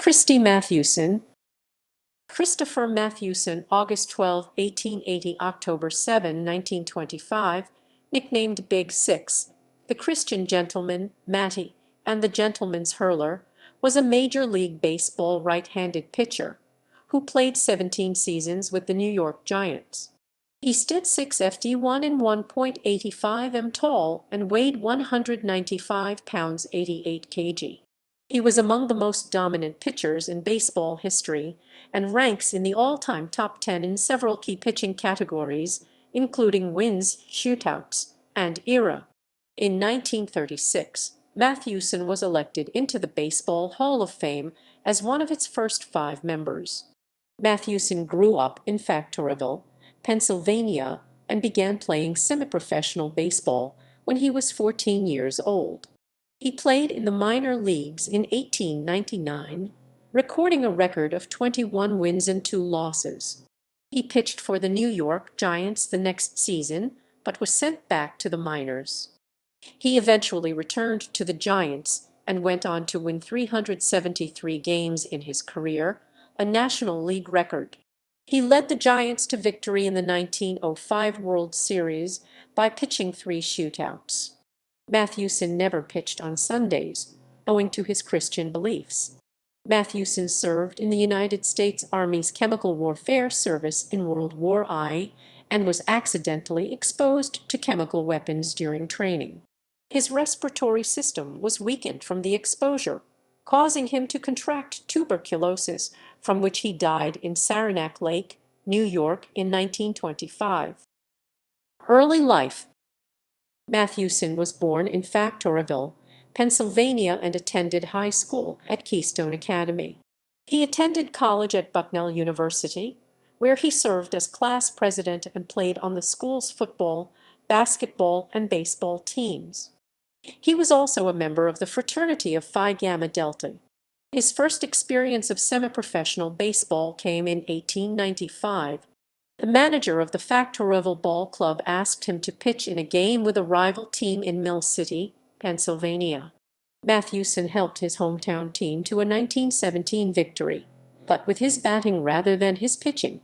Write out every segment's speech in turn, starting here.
Christy Mathewson, Christopher Mathewson, August 12, 1880, October 7, 1925, nicknamed Big Six, the Christian gentleman, Matty, and the gentleman's Hurler, was a Major League Baseball right-handed pitcher who played 17 seasons with the New York Giants. He stood 6'1" and 1.85 m tall and weighed 195 pounds 88 kg. He was among the most dominant pitchers in baseball history and ranks in the all-time top 10 in several key pitching categories, including wins, shutouts, and ERA. In 1936, Mathewson was elected into the Baseball Hall of Fame as one of its first 5 members. Mathewson grew up in Factoryville, Pennsylvania, and began playing semiprofessional baseball when he was 14 years old. He played in the minor leagues in 1899, recording a record of 21 wins and 2 losses. He pitched for the New York Giants the next season, but was sent back to the minors. He eventually returned to the Giants and went on to win 373 games in his career, a National League record. He led the Giants to victory in the 1905 World Series by pitching 3 shootouts. Mathewson never pitched on Sundays, owing to his Christian beliefs. Mathewson served in the United States Army's Chemical Warfare Service in World War I and was accidentally exposed to chemical weapons during training. His respiratory system was weakened from the exposure, causing him to contract tuberculosis, from which he died in Saranac Lake, New York in 1925. Early life. Mathewson was born in Factoryville, Pennsylvania, and attended high school at Keystone Academy. He attended college at Bucknell University, where he served as class president and played on the school's football, basketball, and baseball teams. He was also a member of the fraternity of Phi Gamma Delta. His first experience of semiprofessional baseball came in 1895. The manager of the Factoryville Ball Club asked him to pitch in a game with a rival team in Mill City, Pennsylvania. Mathewson helped his hometown team to a 1917 victory, but with his batting rather than his pitching.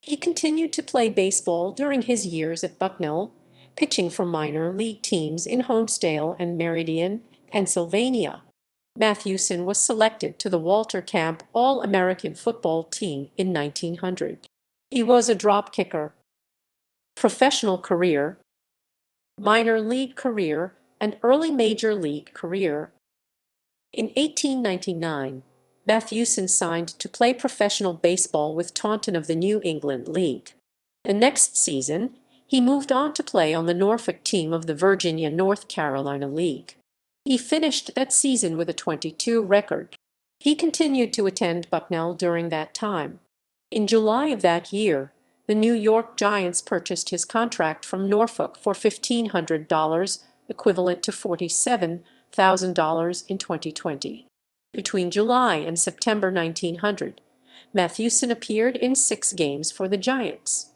He continued to play baseball during his years at Bucknell, pitching for minor league teams in Homestead and Meridian, Pennsylvania. Mathewson was selected to the Walter Camp All-American Football Team in 1900. He was a drop kicker. Professional career, minor league career, and early major league career. In 1899, Mathewson signed to play professional baseball with Taunton of the New England League. The next season, he moved on to play on the Norfolk team of the Virginia-North Carolina League. He finished that season with a 22 record. He continued to attend Bucknell during that time. In July of that year, the New York Giants purchased his contract from Norfolk for $1,500, equivalent to $47,000 in 2020. Between July and September 1900, Mathewson appeared in 6 games for the Giants.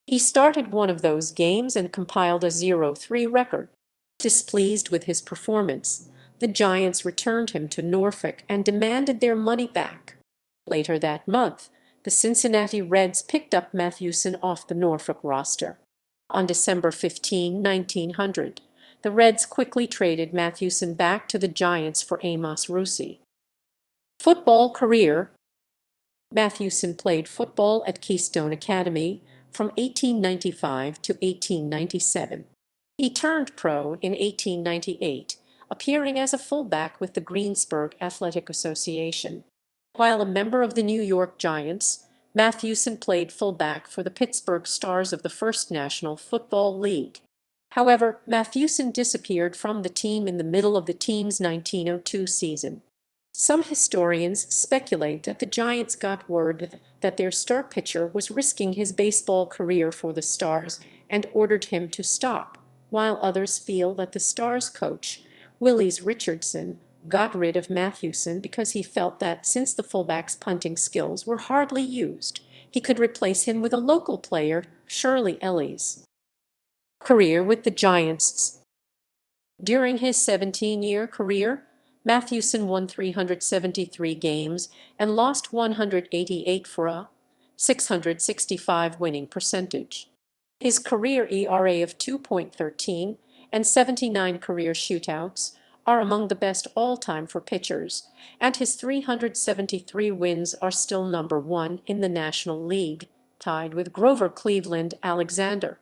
He started one of those games and compiled a 0-3 record. Displeased with his performance, the Giants returned him to Norfolk and demanded their money back. Later that month, the Cincinnati Reds picked up Mathewson off the Norfolk roster. On December 15, 1900, the Reds quickly traded Mathewson back to the Giants for Amos Russi. Football career. Mathewson played football at Keystone Academy from 1895 to 1897. He turned pro in 1898, appearing as a fullback with the Greensburg Athletic Association. While a member of the New York Giants, Mathewson played fullback for the Pittsburgh Stars of the First National Football League. However, Mathewson disappeared from the team in the middle of the team's 1902 season. Some historians speculate that the Giants got word that their star pitcher was risking his baseball career for the Stars and ordered him to stop, while others feel that the Stars coach, Willie Richardson, got rid of Mathewson because he felt that since the fullback's punting skills were hardly used, he could replace him with a local player, Shirley Ellis. Career with the Giants. During his 17-year career, Mathewson won 373 games and lost 188 for a .665 winning percentage. His career ERA of 2.13 and 79 career shootouts are among the best all-time for pitchers, and his 373 wins are still number one in the National League, tied with Grover Cleveland Alexander.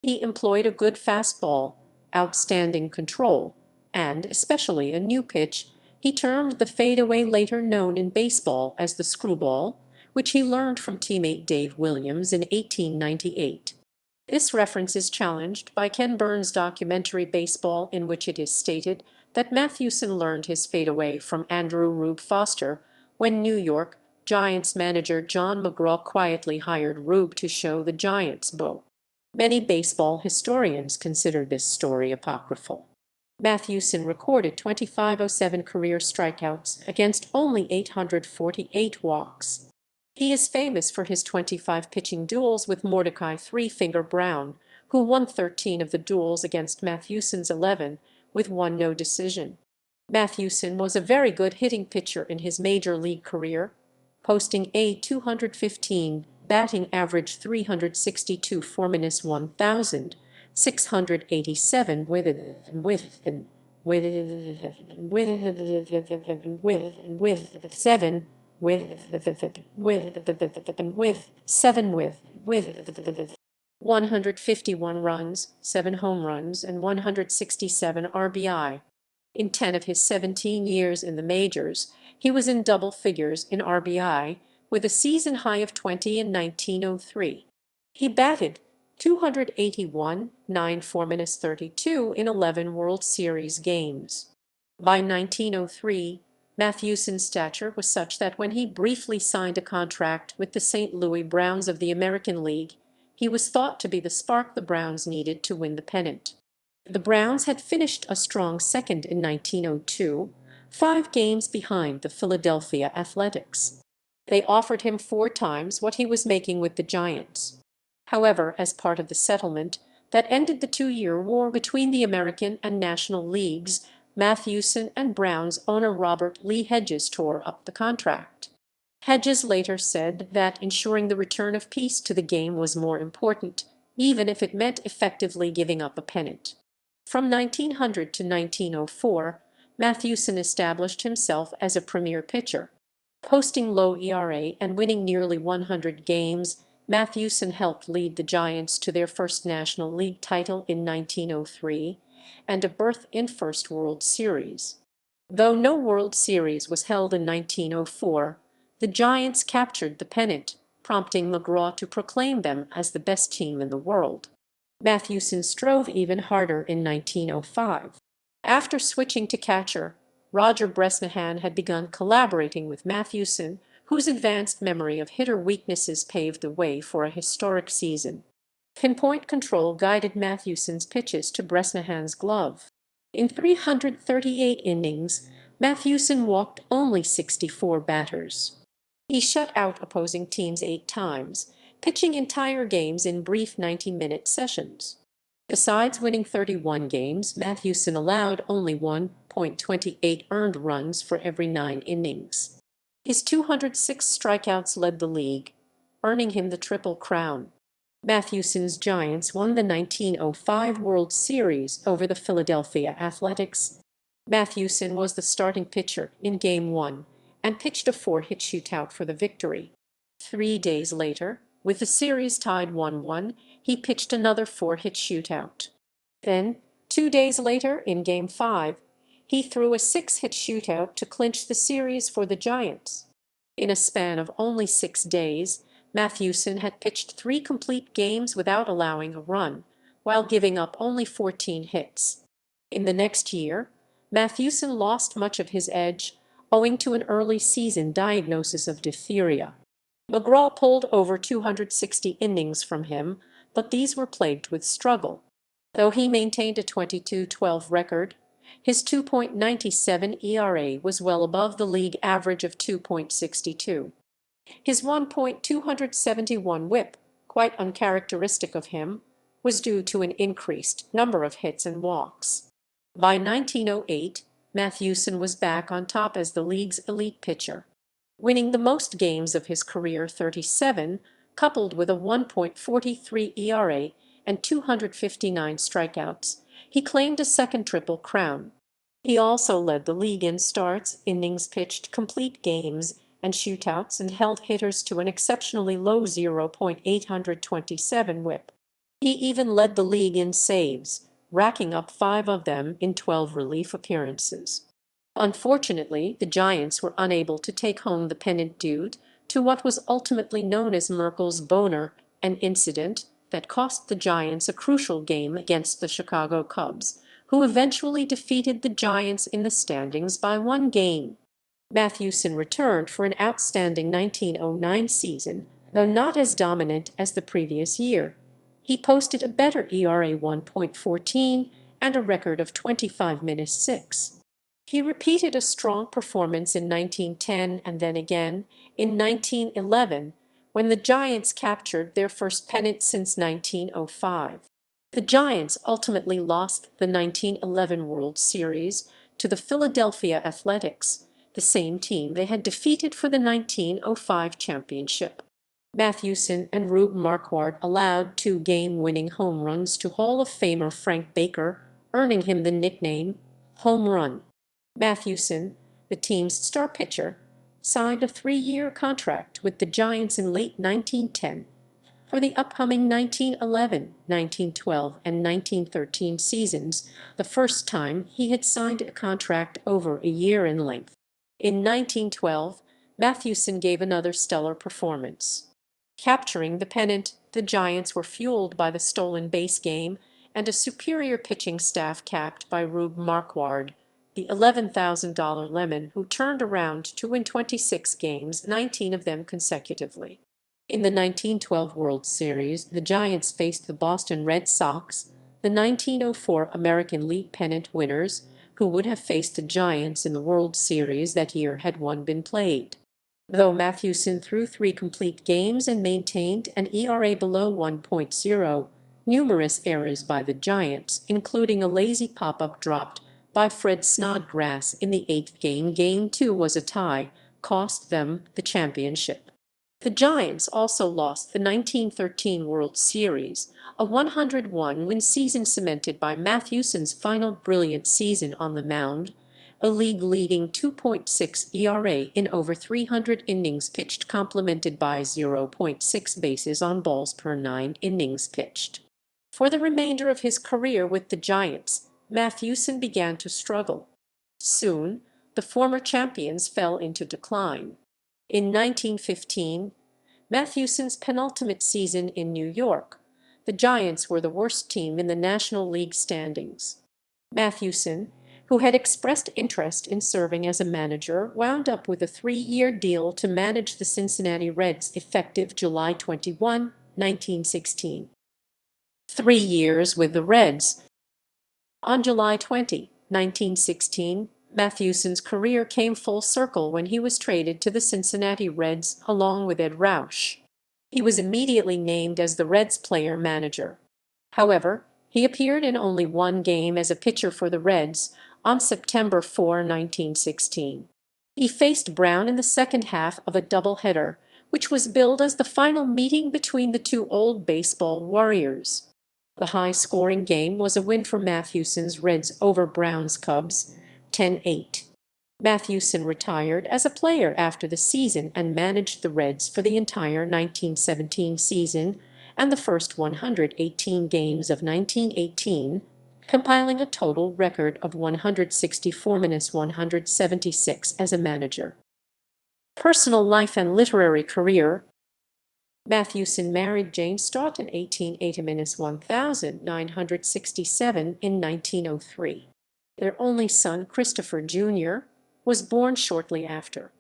He employed a good fastball, outstanding control, and especially a new pitch he termed the fadeaway, later known in baseball as the screwball, which he learned from teammate Dave Williams in 1898. This reference is challenged by Ken Burns' documentary Baseball, in which it is stated that Mathewson learned his fadeaway from Andrew Rube Foster when New York Giants manager John McGraw quietly hired Rube to show the Giants bow. Many baseball historians consider this story apocryphal. Mathewson recorded 2,507 career strikeouts against only 848 walks. He is famous for his 25 pitching duels with Mordecai Three-Finger Brown, who won 13 of the duels against Mathewson's 11, with one no decision. Mathewson was a very good hitting pitcher in his major league career, posting a .215 batting average, 362 for -1,687 with 151 runs, 7 home runs, and 167 RBI. In 10 of his 17 years in the majors, he was in double figures in RBI, with a season high of 20 in 1903. He batted .281, 9 for -32 in 11 World Series games. By 1903, Mathewson's stature was such that when he briefly signed a contract with the St. Louis Browns of the American League, he was thought to be the spark the Browns needed to win the pennant. The Browns had finished a strong second in 1902, 5 games behind the Philadelphia Athletics. They offered him 4 times what he was making with the Giants. However, as part of the settlement that ended the 2-year war between the American and National Leagues, Mathewson and Browns owner Robert Lee Hedges tore up the contract. Hedges later said that ensuring the return of peace to the game was more important, even if it meant effectively giving up a pennant. From 1900 to 1904, Mathewson established himself as a premier pitcher. Posting low ERA and winning nearly 100 games, Mathewson helped lead the Giants to their first National League title in 1903 and a berth in First World Series. Though no World Series was held in 1904, the Giants captured the pennant, prompting McGraw to proclaim them as the best team in the world. Mathewson strove even harder in 1905. After switching to catcher, Roger Bresnahan had begun collaborating with Mathewson, whose advanced memory of hitter weaknesses paved the way for a historic season. Pinpoint control guided Mathewson's pitches to Bresnahan's glove. In 338 innings, Mathewson walked only 64 batters. He shut out opposing teams 8 times, pitching entire games in brief 90-minute sessions. Besides winning 31 games, Mathewson allowed only 1.28 earned runs for every 9 innings. His 206 strikeouts led the league, earning him the Triple Crown. Mathewson's Giants won the 1905 World Series over the Philadelphia Athletics. Mathewson was the starting pitcher in Game 1 and pitched a 4-hit shootout for the victory. 3 days later, with the series tied 1-1, he pitched another 4-hit shootout. Then, 2 days later, in Game 5, he threw a 6-hit shootout to clinch the series for the Giants. In a span of only 6 days, Mathewson had pitched 3 complete games without allowing a run, while giving up only 14 hits. In the next year, Mathewson lost much of his edge, owing to an early season diagnosis of diphtheria. McGraw pulled over 260 innings from him, but these were plagued with struggle. Though he maintained a 22-12 record, his 2.97 ERA was well above the league average of 2.62. His 1.271 whip, quite uncharacteristic of him, was due to an increased number of hits and walks. By 1908, Mathewson was back on top as the league's elite pitcher. Winning the most games of his career, 37, coupled with a 1.43 ERA and 259 strikeouts, he claimed a second Triple Crown. He also led the league in starts, innings pitched, complete games, and shootouts, and held hitters to an exceptionally low 0.827 whip. He even led the league in saves, racking up 5 of them in 12 relief appearances. Unfortunately, the Giants were unable to take home the pennant due to what was ultimately known as Merkel's boner, an incident that cost the Giants a crucial game against the Chicago Cubs, who eventually defeated the Giants in the standings by 1 game. Mathewson returned for an outstanding 1909 season, though not as dominant as the previous year. He posted a better ERA, 1.14, and a record of 25-6. He repeated a strong performance in 1910 and then again in 1911, when the Giants captured their first pennant since 1905. The Giants ultimately lost the 1911 World Series to the Philadelphia Athletics, the same team they had defeated for the 1905 championship. Mathewson and Rube Marquard allowed 2 game-winning home runs to Hall of Famer Frank Baker, earning him the nickname Home Run. Mathewson, the team's star pitcher, signed a 3-year contract with the Giants in late 1910 for the upcoming 1911, 1912, and 1913 seasons, the first time he had signed a contract over a year in length. In 1912, Mathewson gave another stellar performance. Capturing the pennant, the Giants were fueled by the stolen base game and a superior pitching staff capped by Rube Marquard, the $11,000 lemon who turned around to win 26 games, 19 of them consecutively. In the 1912 World Series, the Giants faced the Boston Red Sox, the 1904 American League pennant winners, who would have faced the Giants in the World Series that year had one been played. Though Mathewson threw 3 complete games and maintained an ERA below 1.0, numerous errors by the Giants, including a lazy pop-up dropped by Fred Snodgrass in the 8th game, Game 2 was a tie, cost them the championship. The Giants also lost the 1913 World Series, a 101-win season cemented by Mathewson's final brilliant season on the mound, a league-leading 2.6 ERA in over 300 innings pitched, complemented by 0.6 bases on balls per 9 innings pitched. For the remainder of his career with the Giants, Mathewson began to struggle. Soon, the former champions fell into decline. In 1915, Mathewson's penultimate season in New York, the Giants were the worst team in the National League standings. Mathewson, who had expressed interest in serving as a manager, wound up with a 3-year deal to manage the Cincinnati Reds effective July 21, 1916. 3 years with the Reds. On July 20, 1916, Mathewson's career came full circle when he was traded to the Cincinnati Reds along with Ed Rausch. He was immediately named as the Reds player-manager. However, he appeared in only 1 game as a pitcher for the Reds on September 4, 1916. He faced Brown in the second half of a doubleheader, which was billed as the final meeting between the 2 old baseball warriors. The high-scoring game was a win for Mathewson's Reds over Brown's Cubs, 10-8. Mathewson retired as a player after the season and managed the Reds for the entire 1917 season and the first 118 games of 1918, compiling a total record of 164-176 as a manager. Personal life and literary career. Mathewson married Jane Stott in 1880-1967 in 1903. Their only son, Christopher Jr., was born shortly after.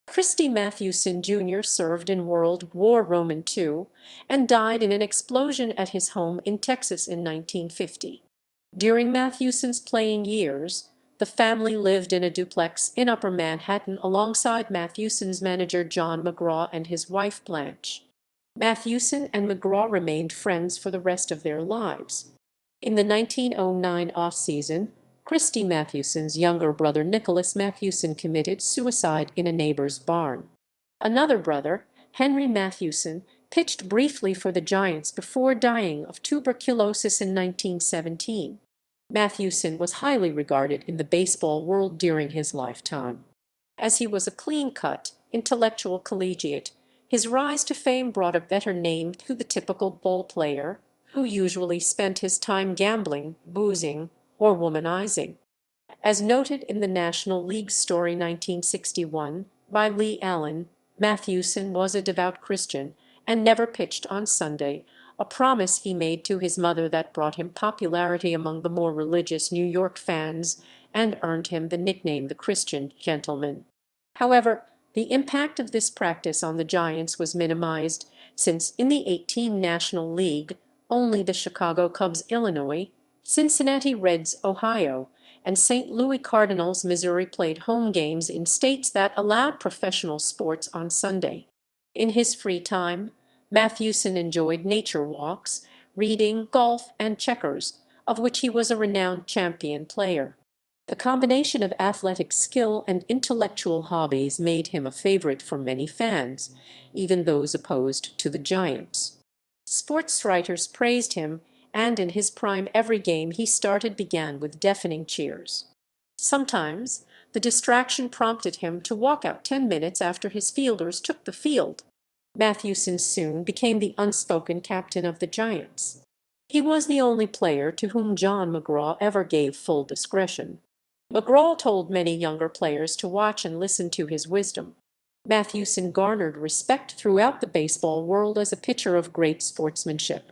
Christy Mathewson Jr. served in World War II and died in an explosion at his home in Texas in 1950. During Mathewson's playing years, the family lived in a duplex in Upper Manhattan alongside Mathewson's manager John McGraw and his wife Blanche. Mathewson and McGraw remained friends for the rest of their lives. In the 1909 off-season, Christy Mathewson's younger brother Nicholas Mathewson committed suicide in a neighbor's barn. Another brother, Henry Mathewson, pitched briefly for the Giants before dying of tuberculosis in 1917. Mathewson was highly regarded in the baseball world during his lifetime. As he was a clean-cut, intellectual collegiate, his rise to fame brought a better name to the typical ball player, who usually spent his time gambling, boozing, or womanizing. As noted in the National League Story 1961 by Lee Allen, Mathewson was a devout Christian and never pitched on Sunday, a promise he made to his mother that brought him popularity among the more religious New York fans and earned him the nickname the Christian Gentleman. However, the impact of this practice on the Giants was minimized, since in the 18 National League, only the Chicago Cubs, Illinois, Cincinnati Reds, Ohio, and St. Louis Cardinals, Missouri played home games in states that allowed professional sports on Sunday. In his free time, Mathewson enjoyed nature walks, reading, golf, and checkers, of which he was a renowned champion player. The combination of athletic skill and intellectual hobbies made him a favorite for many fans, even those opposed to the Giants. Sports writers praised him, and in his prime every game he started began with deafening cheers. Sometimes the distraction prompted him to walk out 10 minutes after his fielders took the field. Mathewson soon became the unspoken captain of the Giants. He was the only player to whom John McGraw ever gave full discretion. McGraw told many younger players to watch and listen to his wisdom. Mathewson garnered respect throughout the baseball world as a pitcher of great sportsmanship.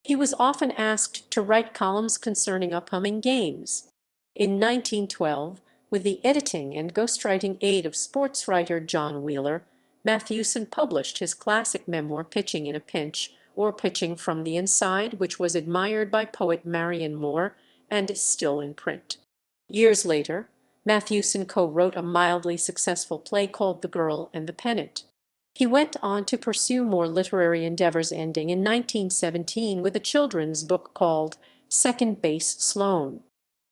He was often asked to write columns concerning upcoming games. In 1912, with the editing and ghostwriting aid of sports writer John Wheeler, Mathewson published his classic memoir Pitching in a Pinch, or Pitching from the Inside, which was admired by poet Marion Moore and is still in print. Years later, Mathewson co-wrote a mildly successful play called The Girl and the Pennant. He went on to pursue more literary endeavors, ending in 1917 with a children's book called Second Base Sloane.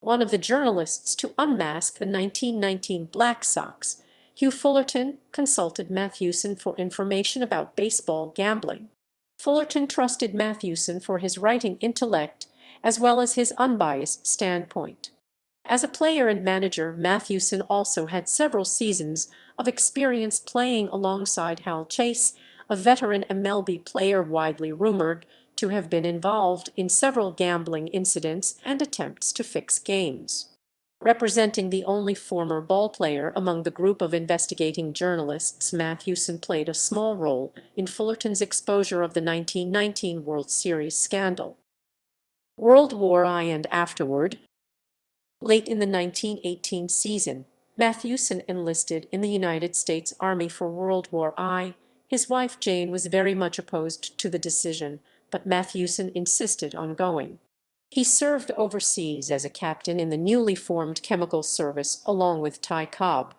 One of the journalists to unmask the 1919 Black Sox, Hugh Fullerton, consulted Mathewson for information about baseball gambling. Fullerton trusted Mathewson for his writing intellect as well as his unbiased standpoint. As a player and manager, Mathewson also had several seasons of experience playing alongside Hal Chase, a veteran MLB player widely rumored to have been involved in several gambling incidents and attempts to fix games. Representing the only former ballplayer among the group of investigating journalists, Mathewson played a small role in Fullerton's exposure of the 1919 World Series scandal. World War I and afterward. Late in the 1918 season, Mathewson enlisted in the United States Army for World War I. His wife Jane was very much opposed to the decision, but Mathewson insisted on going. He served overseas as a captain in the newly formed Chemical Service along with Ty Cobb.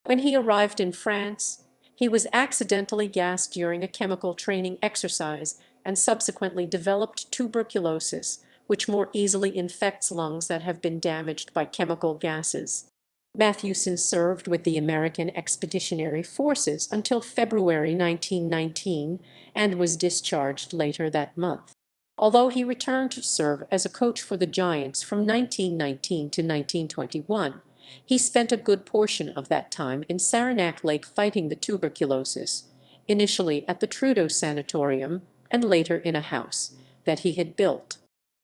When he arrived in France, he was accidentally gassed during a chemical training exercise and subsequently developed tuberculosis, which more easily infects lungs that have been damaged by chemical gases. Mathewson served with the American Expeditionary Forces until February 1919 and was discharged later that month. Although he returned to serve as a coach for the Giants from 1919 to 1921, he spent a good portion of that time in Saranac Lake fighting the tuberculosis, initially at the Trudeau Sanatorium and later in a house that he had built.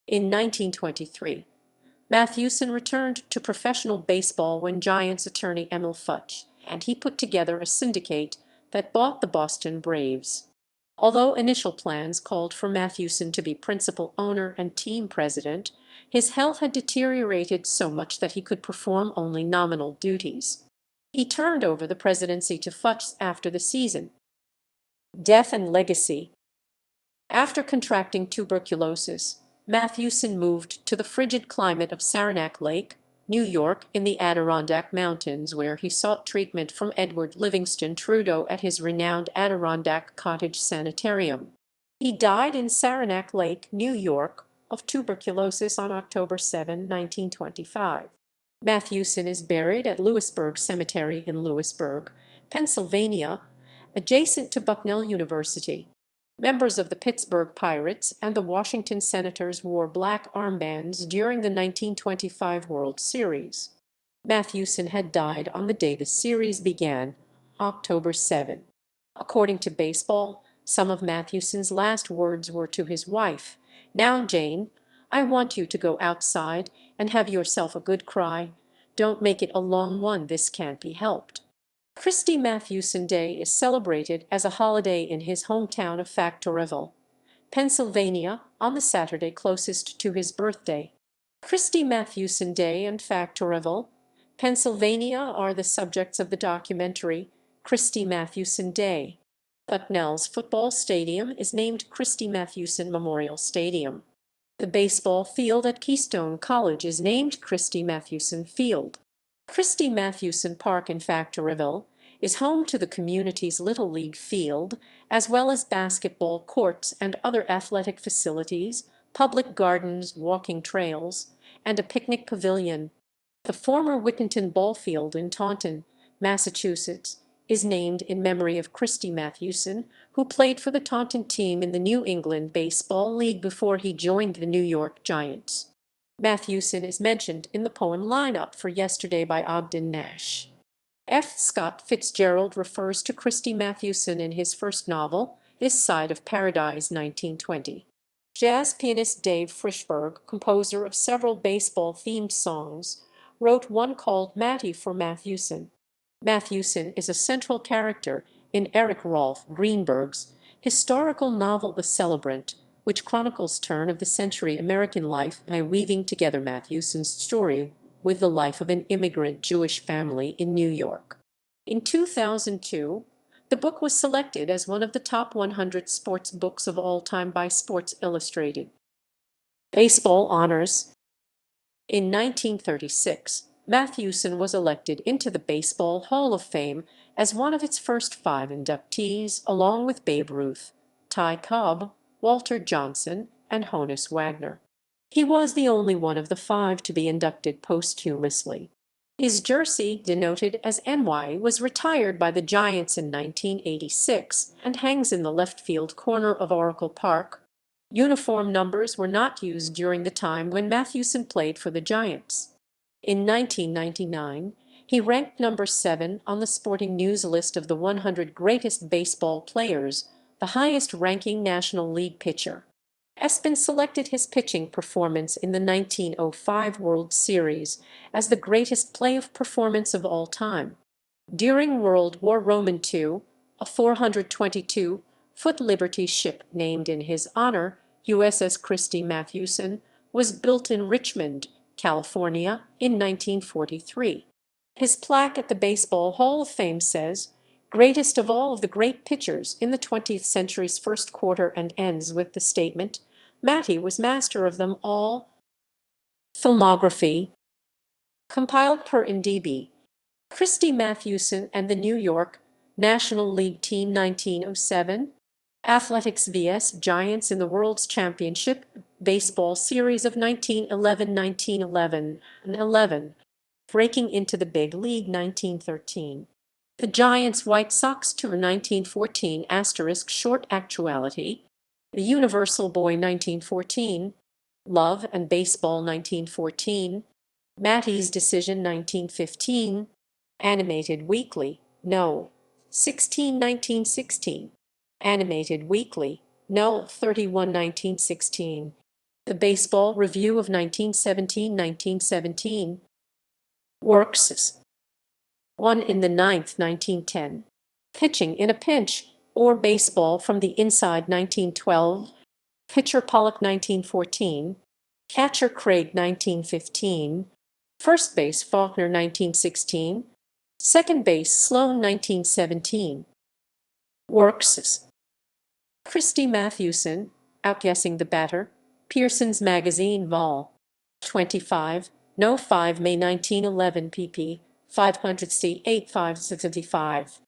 In 1923, Mathewson returned to professional baseball when Giants attorney Emil Futch and he put together a syndicate that bought the Boston Braves. Although initial plans called for Mathewson to be principal owner and team president, his health had deteriorated so much that he could perform only nominal duties. He turned over the presidency to Futch after the season. Death and legacy. After contracting tuberculosis, Mathewson moved to the frigid climate of Saranac Lake, New York, in the Adirondack Mountains, where he sought treatment from Edward Livingston Trudeau at his renowned Adirondack Cottage Sanitarium. He died in Saranac Lake, New York, of tuberculosis on October 7, 1925. Mathewson is buried at Lewisburg Cemetery in Lewisburg, Pennsylvania, adjacent to Bucknell University. Members of the Pittsburgh Pirates and the Washington Senators wore black armbands during the 1925 World Series. Mathewson had died on the day the series began, October 7. According to Baseball, some of Mathewson's last words were to his wife, "Now, Jane, I want you to go outside and have yourself a good cry. Don't make it a long one, this can't be helped." Christy Mathewson Day is celebrated as a holiday in his hometown of Factoryville, Pennsylvania, on the Saturday closest to his birthday. Christy Mathewson Day and Factoryville, Pennsylvania are the subjects of the documentary Christy Mathewson Day. Bucknell's football stadium is named Christy Mathewson Memorial Stadium. The baseball field at Keystone College is named Christy Mathewson Field. Christy Mathewson Park in Factoryville is home to the community's Little League field, as well as basketball courts and other athletic facilities, public gardens, walking trails, and a picnic pavilion. The former Wittenton Ball Field in Taunton, Massachusetts, is named in memory of Christy Mathewson, who played for the Taunton team in the New England Baseball League before he joined the New York Giants. Mathewson is mentioned in the poem Line-Up for Yesterday by Ogden Nash. F. Scott Fitzgerald refers to Christy Mathewson in his first novel, This Side of Paradise, 1920. Jazz pianist Dave Frishberg, composer of several baseball-themed songs, wrote one called Matty for Mathewson. Mathewson is a central character in Eric Rolf Greenberg's historical novel The Celebrant, which chronicles turn-of-the-century American life by weaving together Mathewson's story with the life of an immigrant Jewish family in New York. In 2002, the book was selected as one of the top 100 sports books of all time by Sports Illustrated. Baseball honors. In 1936, Mathewson was elected into the Baseball Hall of Fame as one of its first 5 inductees, along with Babe Ruth, Ty Cobb, Walter Johnson, and Honus Wagner. He was the only one of the 5 to be inducted posthumously. His jersey, denoted as NY, was retired by the Giants in 1986 and hangs in the left field corner of Oracle Park. Uniform numbers were not used during the time when Mathewson played for the Giants. In 1999, he ranked number 7 on the Sporting News list of the 100 greatest baseball players, the highest-ranking National League pitcher. ESPN selected his pitching performance in the 1905 World Series as the greatest playoff performance of all time. During World War II, a 422-foot Liberty ship named in his honor, USS Christy Mathewson, was built in Richmond, California, in 1943. His plaque at the Baseball Hall of Fame says, "Greatest of all of the great pitchers in the 20th century's first quarter," and ends with the statement, "Matty was master of them all." Filmography compiled per IMDb. Christy Mathewson and the New York National League Team 1907. Athletics vs. Giants in the World's Championship Baseball Series of 1911, 1911, Breaking into the Big League 1913. The Giants White Sox Tour 1914 * short actuality. The Universal Boy 1914. Love and Baseball 1914. Matty's Decision 1915. Animated Weekly, No. 16 1916. Animated Weekly, No. 31 1916. The Baseball Review of 1917. Works. 1 in the 9th 1910. Pitching in a Pinch, or Baseball from the Inside 1912. Pitcher Pollock 1914. Catcher Craig 1915. First Base Faulkner 1916. Second Base Sloan 1917. Works. Christy Mathewson, Outguessing the Batter, Pearson's Magazine Vol. 25, No. 5 May 1911 pp. 500 c. 8575.